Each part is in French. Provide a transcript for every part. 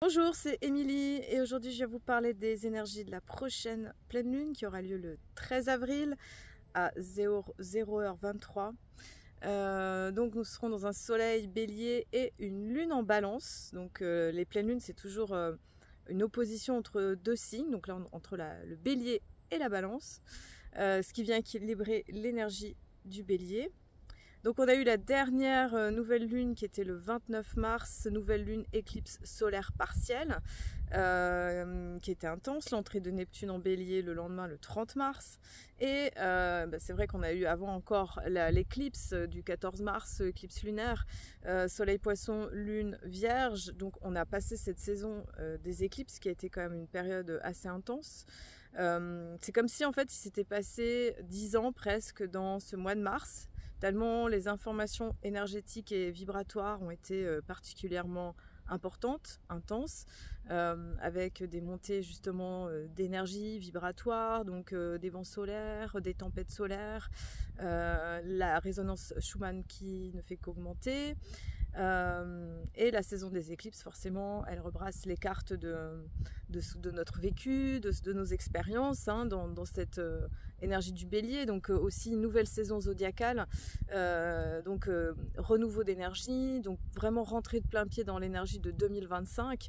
Bonjour, c'est Émilie et aujourd'hui je vais vous parler des énergies de la prochaine pleine lune qui aura lieu le 13 avril à 0h23. Donc nous serons dans un soleil bélier et une lune en balance. Donc les pleines lunes c'est toujours une opposition entre deux signes, donc là entre le bélier et la balance, ce qui vient équilibrer l'énergie du bélier. Donc on a eu la dernière nouvelle lune qui était le 29 mars, nouvelle lune éclipse solaire partielle, qui était intense, l'entrée de Neptune en bélier le lendemain le 30 mars. Et c'est vrai qu'on a eu avant encore l'éclipse du 14 mars, éclipse lunaire, soleil poisson, lune vierge. Donc on a passé cette saison des éclipses qui a été quand même une période assez intense. C'est comme si en fait il s'était passé 10 ans presque dans ce mois de mars, tellement les informations énergétiques et vibratoires ont été particulièrement importantes, intenses, avec des montées justement d'énergie vibratoire, donc des vents solaires, des tempêtes solaires, la résonance Schumann qui ne fait qu'augmenter. Et la saison des éclipses, forcément, elle rebrasse les cartes de notre vécu, de nos expériences, hein, dans cette énergie du bélier. Donc aussi une nouvelle saison zodiacale, renouveau d'énergie, donc vraiment rentrer de plein pied dans l'énergie de 2025.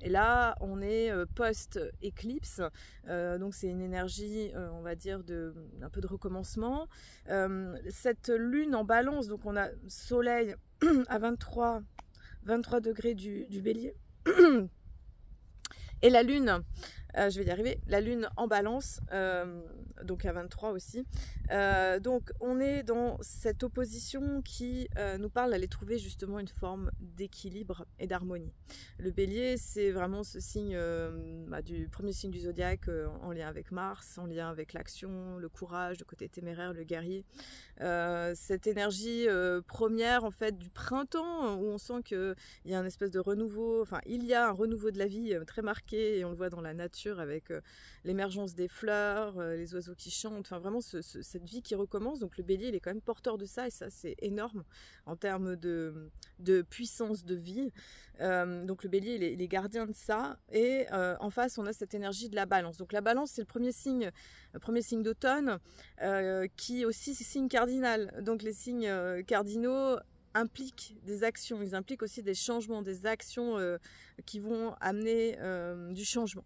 Et là, on est post-éclipse, donc c'est une énergie, on va dire, un peu de recommencement. Cette lune en balance, donc on a soleil à 23 degrés du bélier, et la lune, je vais y arriver, la lune en balance, donc à 23 aussi. Donc on est dans cette opposition qui nous parle d'aller trouver justement une forme d'équilibre et d'harmonie. Le bélier, c'est vraiment ce signe du premier signe du zodiaque, en lien avec Mars, en lien avec l'action, le courage, le côté téméraire, le guerrier. Cette énergie première en fait du printemps, où on sent qu'il y a un espèce de renouveau, enfin il y a un renouveau de la vie très marqué, et on le voit dans la nature avec l'émergence des fleurs, les oiseaux qui chantent, enfin vraiment cette vie qui recommence. Donc le bélier il est quand même porteur de ça, et ça c'est énorme en termes de puissance de vie. Donc le bélier il est gardien de ça, et en face on a cette énergie de la balance. Donc la balance c'est le premier signe d'automne, qui est aussi signe cardinal. Donc les signes cardinaux impliquent des actions, ils impliquent aussi des changements, des actions qui vont amener du changement.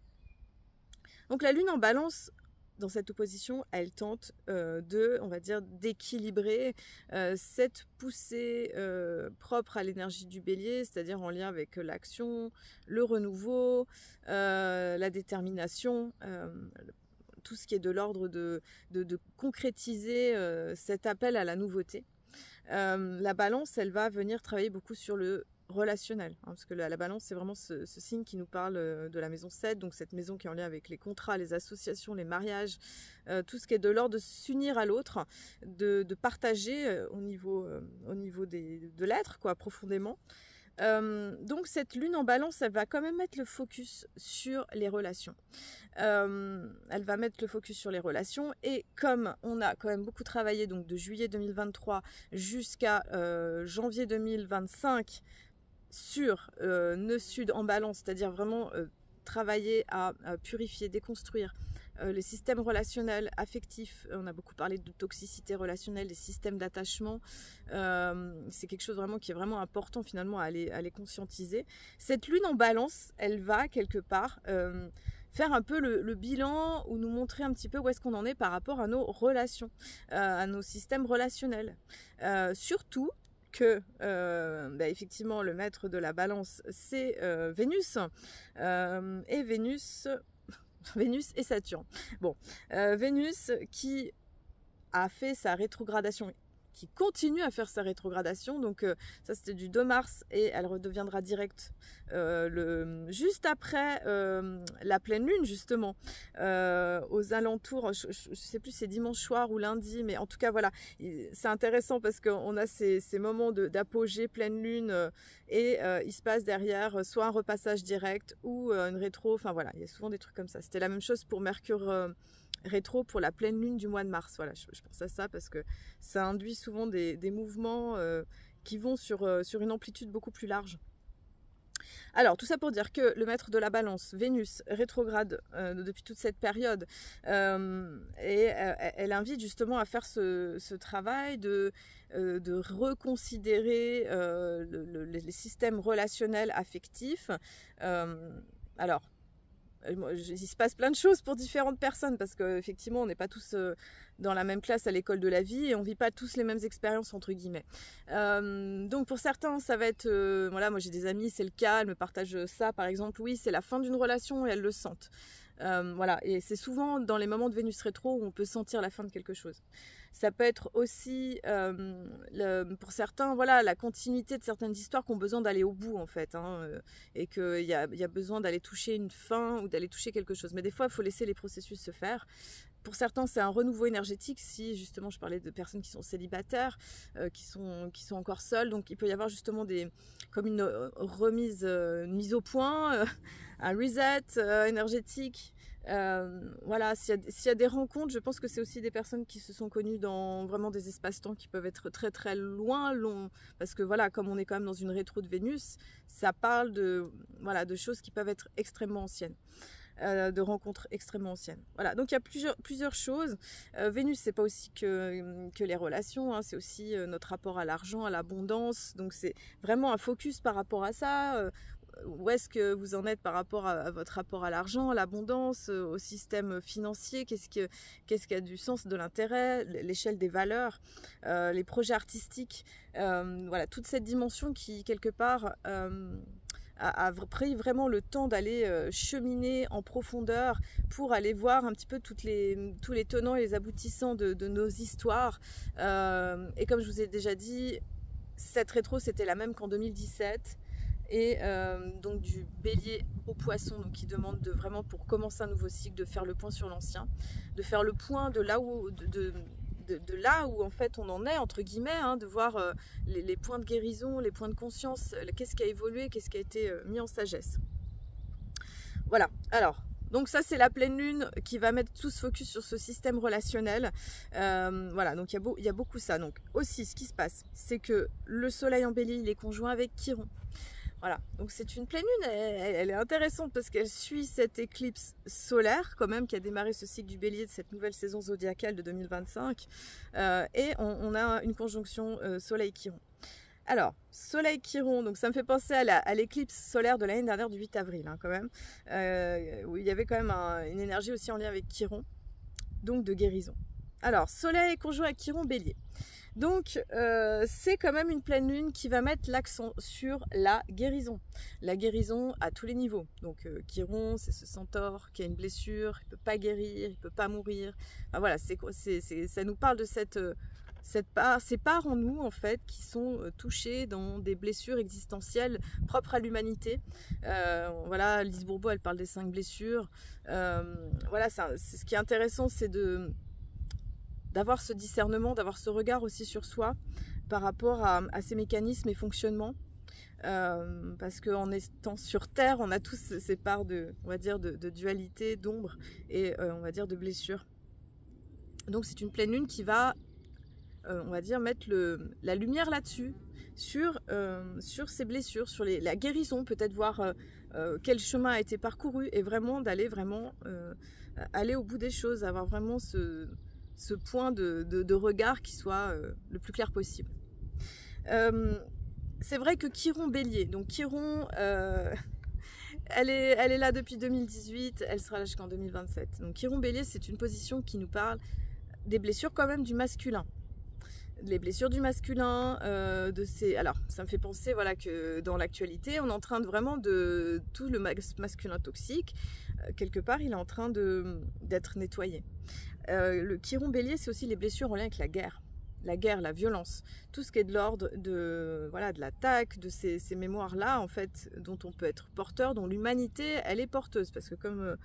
Donc la lune en balance, dans cette opposition, elle tente on va dire, d'équilibrer cette poussée propre à l'énergie du bélier, c'est-à-dire en lien avec l'action, le renouveau, la détermination, tout ce qui est de l'ordre de concrétiser cet appel à la nouveauté. La balance, elle va venir travailler beaucoup sur le relationnel, hein, parce que la balance c'est vraiment ce signe qui nous parle de la maison 7, donc cette maison qui est en lien avec les contrats, les associations, les mariages, tout ce qui est de l'ordre de s'unir à l'autre, de partager au niveau de l'être, quoi, profondément. Donc cette lune en balance, elle va quand même mettre le focus sur les relations. Elle va mettre le focus sur les relations, et comme on a quand même beaucoup travaillé donc de juillet 2023 jusqu'à janvier 2025 sur nœud sud en balance, c'est-à-dire vraiment travailler à purifier, déconstruire les systèmes relationnels, affectifs. On a beaucoup parlé de toxicité relationnelle, des systèmes d'attachement. C'est quelque chose vraiment qui est vraiment important finalement à aller conscientiser. Cette lune en balance, elle va quelque part faire un peu le bilan, ou nous montrer un petit peu où est-ce qu'on en est par rapport à nos relations, à nos systèmes relationnels. Surtout que effectivement le maître de la balance c'est Vénus, et Vénus et Saturne. Bon, Vénus qui a fait sa rétrogradation, qui continue à faire sa rétrogradation, donc ça c'était du 2 mars, et elle redeviendra directe juste après la pleine lune, justement, aux alentours, je sais plus si c'est dimanche soir ou lundi, mais en tout cas voilà, c'est intéressant parce qu'on a ces moments d'apogée pleine lune, et il se passe derrière soit un repassage direct ou une rétro, enfin voilà, il y a souvent des trucs comme ça. C'était la même chose pour Mercure rétro pour la pleine lune du mois de mars. Voilà, je pense à ça parce que ça induit souvent des mouvements qui vont sur une amplitude beaucoup plus large. Alors, tout ça pour dire que le maître de la balance, Vénus, rétrograde depuis toute cette période, elle invite justement à faire ce travail de reconsidérer les systèmes relationnels affectifs. Alors, il se passe plein de choses pour différentes personnes parce qu'effectivement on n'est pas tous dans la même classe à l'école de la vie et on vit pas tous les mêmes expériences entre guillemets. Donc pour certains ça va être, voilà, moi j'ai des amis, c'est le cas, elles me partagent ça par exemple, oui c'est la fin d'une relation et elles le sentent. Voilà, et c'est souvent dans les moments de Vénus rétro où on peut sentir la fin de quelque chose. Ça peut être aussi, pour certains, voilà, la continuité de certaines histoires qui ont besoin d'aller au bout en fait, hein, et qu'il y a besoin d'aller toucher une fin ou d'aller toucher quelque chose. Mais des fois, il faut laisser les processus se faire. Pour certains, c'est un renouveau énergétique. Si justement, je parlais de personnes qui sont célibataires, qui sont encore seules, donc il peut y avoir justement comme une remise, une mise au point, un reset énergétique. Voilà, s'il y a des rencontres, je pense que c'est aussi des personnes qui se sont connues dans vraiment des espaces-temps qui peuvent être très très longs, parce que voilà, comme on est quand même dans une rétro de Vénus, ça parle de choses qui peuvent être extrêmement anciennes. De rencontres extrêmement anciennes. Voilà, donc il y a plusieurs choses. Vénus, c'est pas aussi que les relations, hein, c'est aussi notre rapport à l'argent, à l'abondance. Donc c'est vraiment un focus par rapport à ça. Où est-ce que vous en êtes par rapport à votre rapport à l'argent, à l'abondance, au système financier, qu'est-ce qui a du sens, de l'intérêt, l'échelle des valeurs, les projets artistiques, voilà, toute cette dimension qui quelque part a pris vraiment le temps d'aller cheminer en profondeur pour aller voir un petit peu tous les tenants et les aboutissants de nos histoires. Et comme je vous ai déjà dit, cette rétro c'était la même qu'en 2017. Et donc du bélier au poisson, donc qui demande vraiment pour commencer un nouveau cycle de faire le point sur l'ancien, de faire le point de là où de là où en fait on en est entre guillemets, hein, de voir les points de guérison, les points de conscience, qu'est-ce qui a évolué, qu'est-ce qui a été mis en sagesse. Voilà, alors donc ça c'est la pleine lune qui va mettre tout ce focus sur ce système relationnel. Voilà, donc il y a beaucoup ça. Donc aussi ce qui se passe, c'est que le soleil en bélier il est conjoint avec Chiron. Voilà, donc c'est une pleine lune, elle est intéressante parce qu'elle suit cette éclipse solaire quand même qui a démarré ce cycle du bélier de cette nouvelle saison zodiacale de 2025, et on a une conjonction soleil-Chiron. Alors, soleil-Chiron, donc ça me fait penser à l'éclipse solaire de l'année dernière du 8 avril, hein, quand même, où il y avait quand même une énergie aussi en lien avec Chiron, donc de guérison. Alors, soleil conjoint avec Chiron bélier. Donc c'est quand même une pleine lune qui va mettre l'accent sur la guérison à tous les niveaux. Donc Chiron, c'est ce centaure qui a une blessure, il peut pas guérir, il peut pas mourir. Enfin, voilà, ça nous parle de ces parts en nous en fait qui sont touchées dans des blessures existentielles propres à l'humanité. Voilà, Lise Bourbeau elle parle des 5 blessures. Voilà, ce qui est intéressant, c'est d'avoir ce discernement, d'avoir ce regard aussi sur soi par rapport à ces mécanismes et fonctionnements. Parce qu'en étant sur Terre, on a tous ces parts on va dire, de dualité, d'ombre et on va dire de blessure. Donc c'est une pleine lune qui va, on va dire, mettre la lumière là-dessus, sur ces blessures, sur la guérison, peut-être voir quel chemin a été parcouru et vraiment d'aller aller au bout des choses, avoir vraiment ce point de regard qui soit le plus clair possible. C'est vrai que Chiron bélier, donc Chiron, elle est là depuis 2018, elle sera là jusqu'en 2027. Donc Chiron bélier, c'est une position qui nous parle des blessures quand même du masculin. Les blessures du masculin, alors ça me fait penser voilà, que dans l'actualité, on est en train de tout le masculin toxique, quelque part, il est en train d'être nettoyé. Le Chiron bélier, c'est aussi les blessures en lien avec la guerre, la violence, tout ce qui est de l'ordre de l'attaque, de ces mémoires-là, en fait, dont on peut être porteur, dont l'humanité, elle est porteuse. Parce que comme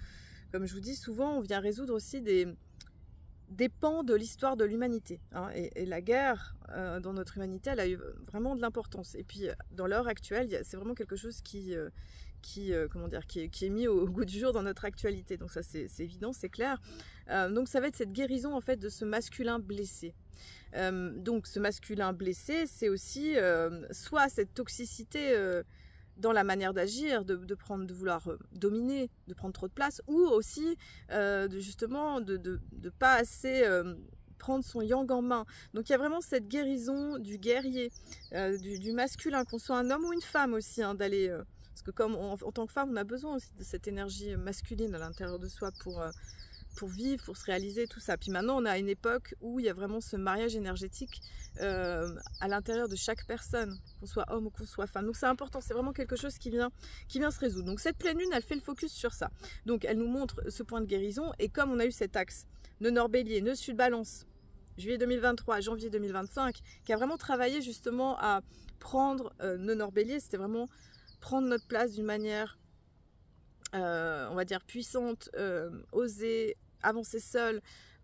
je vous dis souvent, on vient résoudre aussi des pans de l'histoire de l'humanité. Hein, et la guerre, dans notre humanité, elle a eu vraiment de l'importance. Et puis, dans l'heure actuelle, c'est vraiment quelque chose qui est mis au goût du jour dans notre actualité. Donc ça, c'est évident, c'est clair. Donc ça va être cette guérison en fait de ce masculin blessé. Donc ce masculin blessé, c'est aussi soit cette toxicité dans la manière d'agir, de vouloir dominer, de prendre trop de place, ou aussi justement de pas assez prendre son yang en main. Donc il y a vraiment cette guérison du guerrier, du masculin, qu'on soit un homme ou une femme aussi, hein, d'aller... parce que comme en tant que femme, on a besoin aussi de cette énergie masculine à l'intérieur de soi pour vivre, pour se réaliser, tout ça. Puis maintenant, on a une époque où il y a vraiment ce mariage énergétique à l'intérieur de chaque personne, qu'on soit homme ou qu'on soit femme. Donc c'est important, c'est vraiment quelque chose qui vient se résoudre. Donc cette pleine lune, elle fait le focus sur ça. Donc elle nous montre ce point de guérison, et comme on a eu cet axe nœud nord bélier, nœud sud balance, juillet 2023, janvier 2025, qui a vraiment travaillé justement à prendre nœud nord bélier, c'était vraiment prendre notre place d'une manière, on va dire, puissante, oser avancer seul,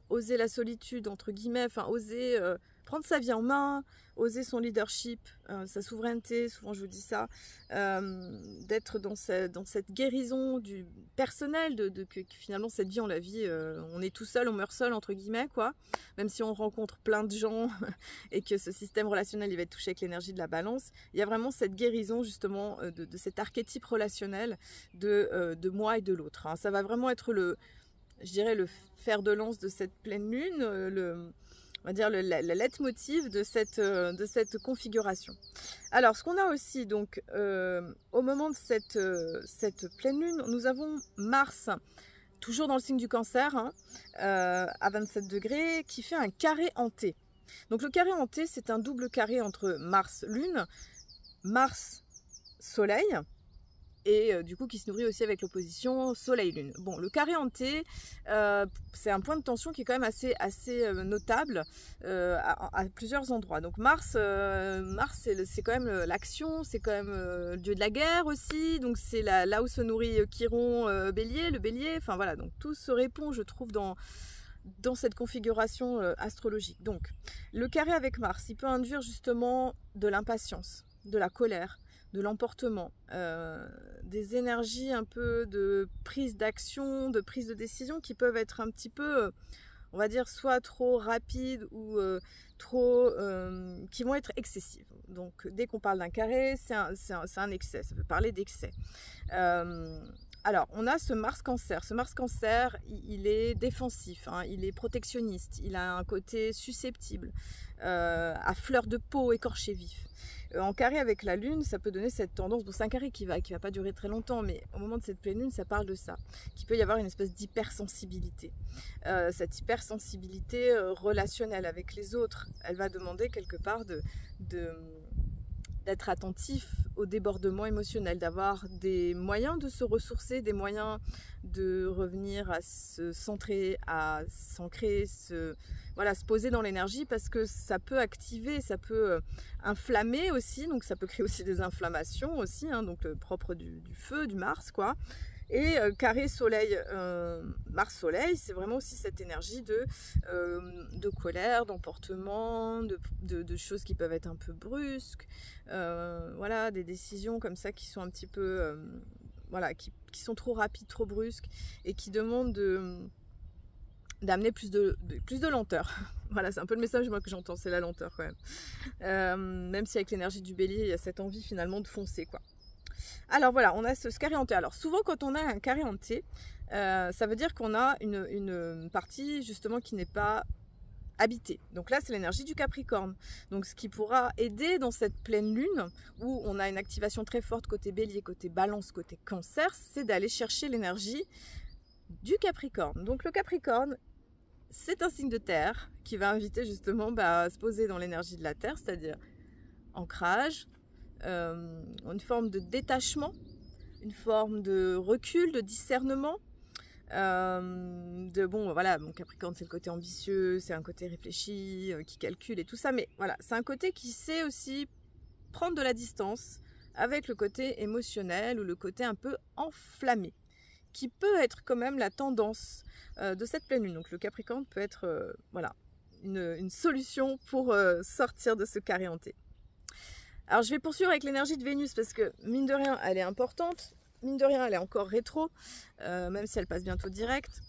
oser la solitude, entre guillemets, enfin oser prendre sa vie en main, oser son leadership, sa souveraineté, souvent je vous dis ça, d'être dans cette guérison du personnel, que finalement cette vie on la vit, on est tout seul, on meurt seul, entre guillemets, quoi, même si on rencontre plein de gens et que ce système relationnel il va être touché avec l'énergie de la balance, il y a vraiment cette guérison justement de cet archétype relationnel de moi et de l'autre, hein. Ça va vraiment être je dirais le fer de lance de cette pleine lune, on va dire la leitmotiv de cette configuration. Alors, ce qu'on a aussi, donc, au moment de cette pleine lune, nous avons Mars, toujours dans le signe du Cancer, hein, à 27 degrés, qui fait un carré hanté. Donc, le carré hanté, c'est un double carré entre Mars-Lune, Mars-Soleil, et du coup qui se nourrit aussi avec l'opposition Soleil-Lune. Bon, le carré hanté, c'est un point de tension qui est quand même assez notable à plusieurs endroits. Donc Mars c'est quand même l'action, c'est quand même le dieu de la guerre aussi, donc c'est là où se nourrit Chiron, Bélier, le Bélier, enfin voilà, donc tout se répond, je trouve, dans cette configuration astrologique. Donc le carré avec Mars, il peut induire justement de l'impatience, de la colère, de l'emportement, des énergies un peu de prise d'action, de prise de décision qui peuvent être un petit peu, on va dire, soit trop rapides ou qui vont être excessives. Donc dès qu'on parle d'un carré, c'est un excès, ça peut parler d'excès. Alors, on a ce Mars Cancer. Ce Mars Cancer, il est défensif, hein, il est protectionniste, il a un côté susceptible, à fleur de peau, écorché vif. En carré avec la Lune, ça peut donner cette tendance, bon, c'est un carré qui va pas durer très longtemps, mais au moment de cette pleine Lune, ça parle de ça, qu'il peut y avoir une espèce d'hypersensibilité. Cette hypersensibilité relationnelle avec les autres, elle va demander quelque part d'être attentif au débordement émotionnel, d'avoir des moyens de se ressourcer, des moyens de revenir à se centrer, à s'ancrer, se poser dans l'énergie, parce que ça peut activer, ça peut inflammer aussi, donc ça peut créer aussi des inflammations aussi, hein, donc propre du feu, du Mars, quoi. Et carré soleil, Mars-Soleil, c'est vraiment aussi cette énergie de colère, d'emportement, de choses qui peuvent être un peu brusques, voilà, des décisions comme ça qui sont un petit peu, voilà, qui sont trop rapides, trop brusques, et qui demandent d'amener plus de lenteur. Voilà, c'est un peu le message moi que j'entends, c'est la lenteur quand même. Même si avec l'énergie du Bélier, il y a cette envie finalement de foncer, quoi. Alors voilà, on a ce carré hanté. Alors souvent quand on a un carré hanté, ça veut dire qu'on a une partie justement qui n'est pas habitée. Donc là c'est l'énergie du Capricorne. Donc ce qui pourra aider dans cette pleine lune, où on a une activation très forte côté Bélier, côté Balance, côté Cancer, c'est d'aller chercher l'énergie du Capricorne. Donc le Capricorne, c'est un signe de terre qui va inviter justement à se poser dans l'énergie de la terre, c'est-à-dire ancrage, une forme de détachement, une forme de recul, de discernement, bon voilà, mon Capricorne c'est le côté ambitieux, c'est un côté réfléchi, qui calcule et tout ça, mais voilà, c'est un côté qui sait aussi prendre de la distance avec le côté émotionnel ou le côté un peu enflammé, qui peut être quand même la tendance de cette pleine lune. Donc le Capricorne peut être voilà, une solution pour sortir de ce carré hanté. Alors je vais poursuivre avec l'énergie de Vénus, parce que mine de rien elle est importante, mine de rien elle est encore rétro, même si elle passe bientôt direct.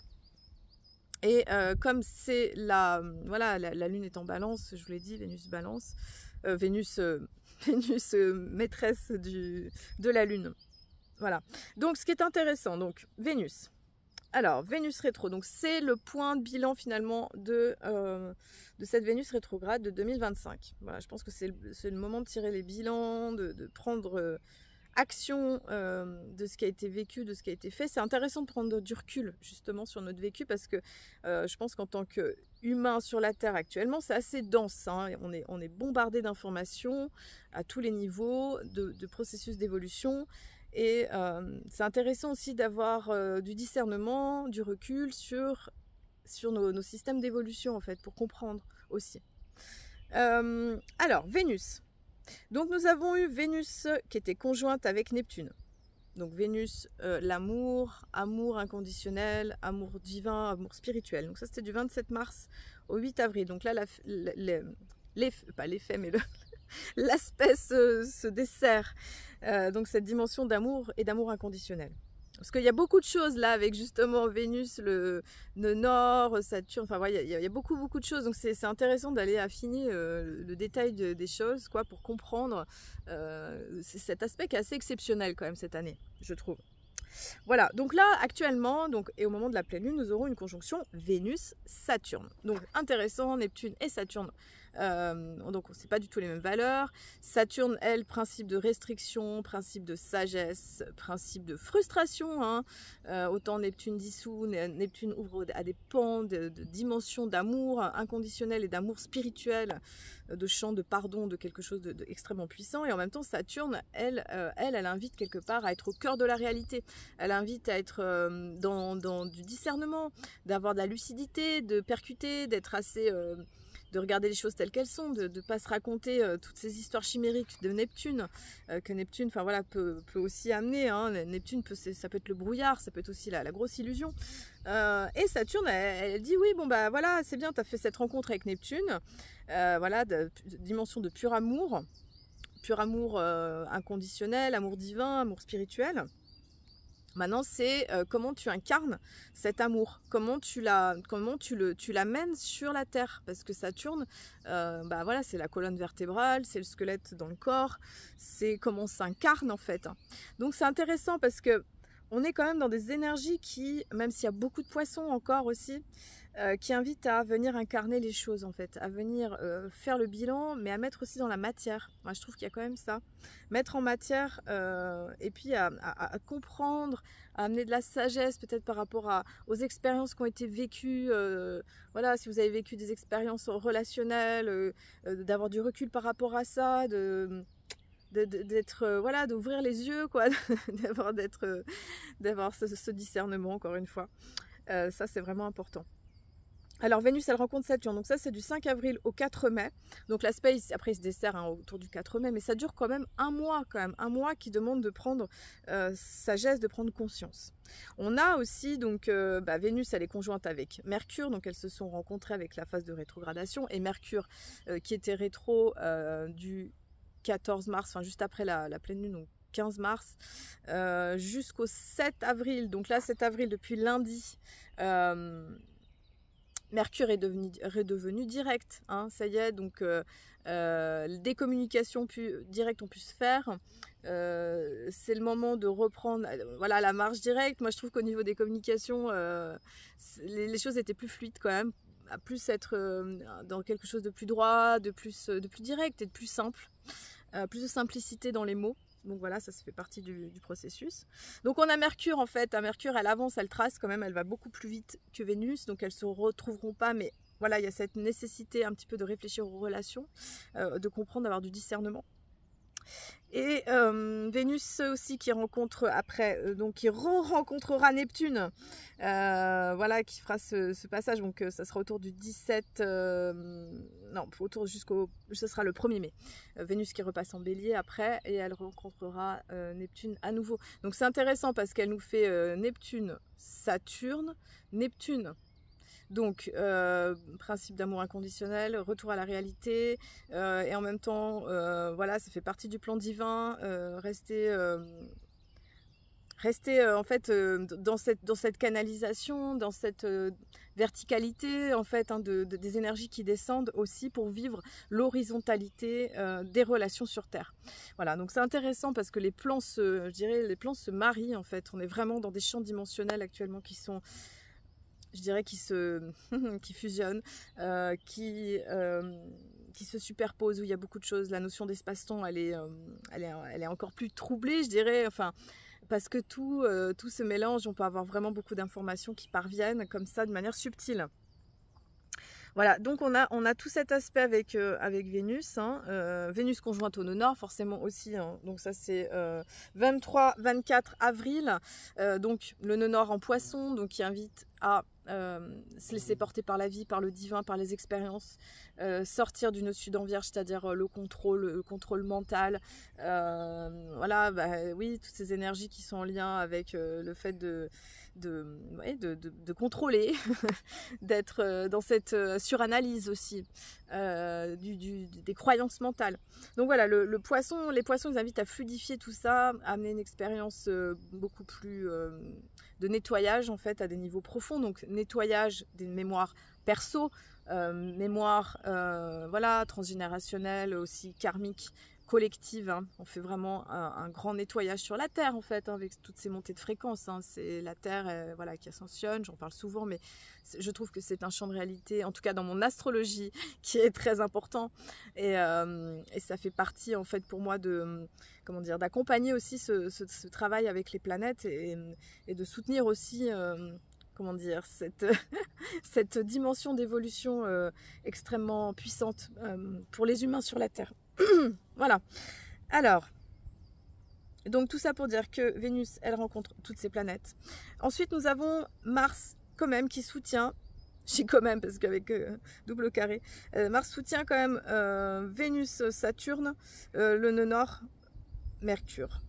Et comme c'est voilà, la lune est en balance, je vous l'ai dit, Vénus balance, Vénus Vénus maîtresse de la Lune. Voilà. Donc ce qui est intéressant, donc Vénus. Alors, Vénus rétro, donc c'est le point de bilan finalement de cette Vénus rétrograde de 2025. Voilà, je pense que c'est le moment de tirer les bilans, de prendre action de ce qui a été vécu, de ce qui a été fait. C'est intéressant de prendre du recul justement sur notre vécu parce que je pense qu'en tant qu'humain sur la Terre actuellement, c'est assez dense. Hein. On est bombardé d'informations à tous les niveaux, de processus d'évolution. Et c'est intéressant aussi d'avoir du discernement, du recul sur nos systèmes d'évolution en fait, pour comprendre aussi. Alors, Vénus. Donc nous avons eu Vénus qui était conjointe avec Neptune. Donc Vénus, l'amour, amour inconditionnel, amour divin, amour spirituel. Donc ça c'était du 27 mars au 8 avril. Donc là, pas l'effet, mais l'aspect se dessert. Donc cette dimension d'amour et d'amour inconditionnel. Parce qu'il y a beaucoup de choses là avec justement Vénus, le Nord, Saturne, enfin voilà, il y a beaucoup de choses. Donc c'est intéressant d'aller affiner le détail des choses quoi, pour comprendre cet aspect qui est assez exceptionnel quand même cette année, je trouve. Voilà, donc là actuellement, et au moment de la pleine lune, nous aurons une conjonction Vénus-Saturne. Donc intéressant, Neptune et Saturne. Donc c'est pas du tout les mêmes valeurs. Saturne, elle, principe de restriction, principe de sagesse, principe de frustration. Hein. Autant Neptune dissout, Neptune ouvre à des pans de dimensions d'amour inconditionnel et d'amour spirituel, de champ de pardon, de quelque chose d'extrêmement puissant. Et en même temps, Saturne, elle invite quelque part à être au cœur de la réalité. Elle invite à être dans du discernement, d'avoir de la lucidité, de percuter, d'être assez... de regarder les choses telles qu'elles sont, de ne pas se raconter toutes ces histoires chimériques de Neptune, que Neptune enfin, voilà, peut aussi amener. Hein. Neptune, ça peut être le brouillard, ça peut être aussi la grosse illusion. Et Saturne, elle dit oui, bon bah voilà, c'est bien, tu as fait cette rencontre avec Neptune, voilà, dimension de pur amour inconditionnel, amour divin, amour spirituel. Maintenant, c'est comment tu incarnes cet amour, comment tu l'amènes sur la Terre, parce que Saturne, bah voilà, c'est la colonne vertébrale, c'est le squelette dans le corps, c'est comment on s'incarne en fait. Donc c'est intéressant parce que on est quand même dans des énergies qui, même s'il y a beaucoup de poissons encore aussi, qui invitent à venir incarner les choses en fait, à venir faire le bilan, mais à mettre aussi dans la matière. Moi, je trouve qu'il y a quand même ça. Mettre en matière et puis à comprendre, à amener de la sagesse peut-être par rapport aux expériences qui ont été vécues. Voilà, si vous avez vécu des expériences relationnelles, d'avoir du recul par rapport à ça, d'être voilà, d'ouvrir les yeux quoi, d'avoir ce discernement encore une fois. Ça c'est vraiment important. Alors Vénus, elle rencontre Saturne, donc ça c'est du 5 avril au 4 mai. Donc l'aspect, après il se dessert hein, autour du 4 mai, mais ça dure quand même un mois qui demande de prendre sagesse, de prendre conscience. On a aussi, donc Vénus, elle est conjointe avec Mercure, donc elles se sont rencontrées avec la phase de rétrogradation, et Mercure qui était rétro du 14 mars, enfin juste après la pleine lune, donc 15 mars, jusqu'au 7 avril, donc là 7 avril depuis lundi, Mercure est redevenu direct, hein, ça y est, donc des communications directes ont pu se faire. C'est le moment de reprendre voilà, la marche directe. Moi je trouve qu'au niveau des communications, les choses étaient plus fluides quand même, à plus être dans quelque chose de plus droit, de plus direct et de plus simple, plus de simplicité dans les mots. Donc voilà, ça fait partie du processus. Donc on a Mercure en fait, Mercure elle avance, elle trace quand même, elle va beaucoup plus vite que Vénus, donc elles se retrouveront pas, mais voilà, il y a cette nécessité un petit peu de réfléchir aux relations, de comprendre, d'avoir du discernement. Et Vénus aussi qui rencontre après, donc qui rencontrera Neptune, voilà, qui fera ce passage, donc ça sera autour du 17, non, ce sera le 1er mai. Vénus qui repasse en bélier après, et elle rencontrera Neptune à nouveau. Donc c'est intéressant parce qu'elle nous fait Neptune, Saturne, Neptune. Donc, principe d'amour inconditionnel, retour à la réalité, et en même temps, voilà, ça fait partie du plan divin, rester rester en fait dans cette canalisation, dans cette verticalité en fait, hein, des énergies qui descendent aussi pour vivre l'horizontalité des relations sur Terre. Voilà, donc c'est intéressant parce que les plans je dirais, les plans se marient en fait. On est vraiment dans des champs dimensionnels actuellement qui sont, je dirais, qui fusionnent, qui se superposent, où il y a beaucoup de choses. La notion d'espace-temps, elle est encore plus troublée, je dirais, enfin, parce que tout se mélange. On peut avoir vraiment beaucoup d'informations qui parviennent comme ça de manière subtile. Voilà, donc on a tout cet aspect avec Vénus, hein, Vénus conjointe au nœud nord forcément aussi, hein, donc ça c'est 23-24 avril, donc le nœud nord en poisson, donc qui invite à se laisser porter par la vie, par le divin, par les expériences, sortir du nœud sud en vierge, c'est-à-dire le contrôle mental, voilà, bah, oui, toutes ces énergies qui sont en lien avec le fait de contrôler, d'être dans cette suranalyse aussi des croyances mentales. Donc voilà, les poissons ils invitent à fluidifier tout ça, à amener une expérience beaucoup plus de nettoyage en fait à des niveaux profonds, donc nettoyage des mémoires perso, mémoire voilà, transgénérationnelle, aussi karmique, collective, hein. On fait vraiment un grand nettoyage sur la Terre en fait, hein, avec toutes ces montées de fréquences, hein. C'est la Terre voilà, qui ascensionne, j'en parle souvent, mais je trouve que c'est un champ de réalité, en tout cas dans mon astrologie, qui est très important, et ça fait partie en fait pour moi de, comment dire, d'accompagner aussi ce travail avec les planètes, et de soutenir aussi comment dire, cette dimension d'évolution extrêmement puissante pour les humains sur la Terre. Voilà. Alors, donc tout ça pour dire que Vénus, elle rencontre toutes ces planètes. Ensuite, nous avons Mars, quand même, qui soutient, je dis quand même parce qu'avec double carré, Mars soutient quand même Vénus, Saturne, le nœud nord, Mercure.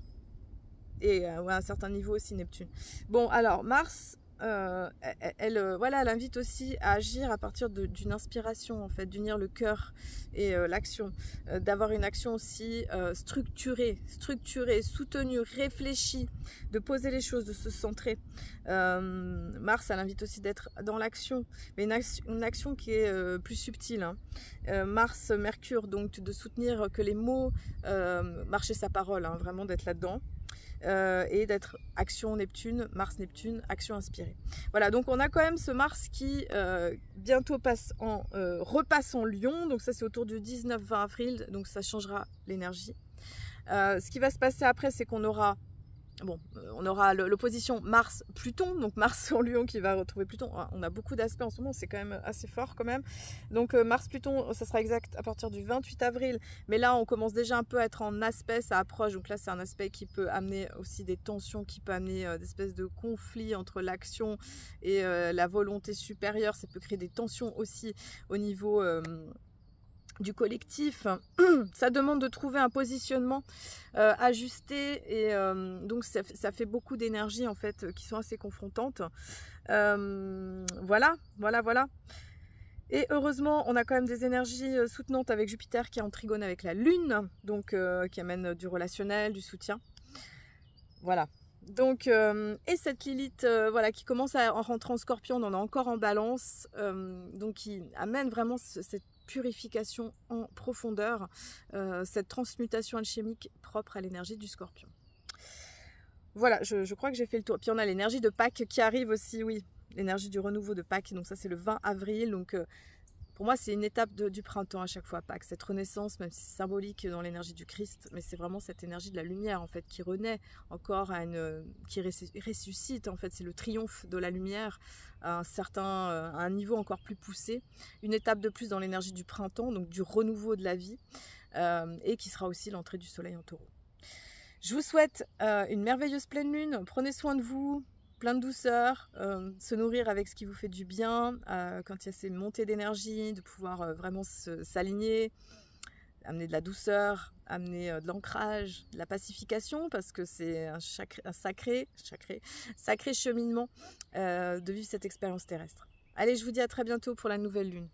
Et ouais, à un certain niveau aussi Neptune. Bon, alors, Mars... voilà, elle invite aussi à agir à partir d'une inspiration en fait, d'unir le cœur et l'action, d'avoir une action aussi structurée, soutenue, réfléchie, de poser les choses, de se centrer. Mars, elle invite aussi d'être dans l'action, mais une action qui est plus subtile, hein. Mars, Mercure, donc de soutenir que les mots marcher sa parole, hein, vraiment d'être là-dedans. Et d'être action Neptune, Mars Neptune, action inspirée. Voilà, donc on a quand même ce Mars qui bientôt repasse en Lion, donc ça c'est autour du 19-20 avril, donc ça changera l'énergie. Ce qui va se passer après, c'est qu'on aura l'opposition Mars-Pluton, donc Mars en Lion qui va retrouver Pluton. On a beaucoup d'aspects en ce moment, c'est quand même assez fort quand même. Donc Mars-Pluton, ça sera exact à partir du 28 avril, mais là on commence déjà un peu à être en aspect, ça approche, donc là c'est un aspect qui peut amener aussi des tensions, qui peut amener des espèces de conflits entre l'action et la volonté supérieure, ça peut créer des tensions aussi au niveau... du collectif. Ça demande de trouver un positionnement ajusté, et donc ça fait beaucoup d'énergie en fait qui sont assez confrontantes. Voilà. Et heureusement, on a quand même des énergies soutenantes avec Jupiter qui est en trigone avec la Lune, donc qui amène du relationnel, du soutien. Voilà. Donc, et cette Lilith voilà, qui commence à rentrer en Scorpion, on en a encore en Balance, donc qui amène vraiment cette purification en profondeur, cette transmutation alchimique propre à l'énergie du Scorpion. Voilà, je crois que j'ai fait le tour. Puis on a l'énergie de Pâques qui arrive aussi, oui, l'énergie du renouveau de Pâques, donc ça c'est le 20 avril, donc pour moi c'est une étape du printemps à chaque fois, Pâques, cette renaissance, même si c'est symbolique dans l'énergie du Christ, mais c'est vraiment cette énergie de la lumière en fait, qui renaît encore, qui ressuscite en fait, c'est le triomphe de la lumière à un niveau encore plus poussé, une étape de plus dans l'énergie du printemps, donc du renouveau de la vie, et qui sera aussi l'entrée du soleil en taureau. Je vous souhaite une merveilleuse pleine lune, prenez soin de vous, plein de douceur, se nourrir avec ce qui vous fait du bien, quand il y a ces montées d'énergie, de pouvoir vraiment s'aligner, amener de la douceur, amener de l'ancrage, de la pacification, parce que c'est un sacré cheminement de vivre cette expérience terrestre. Allez, je vous dis à très bientôt pour la nouvelle lune.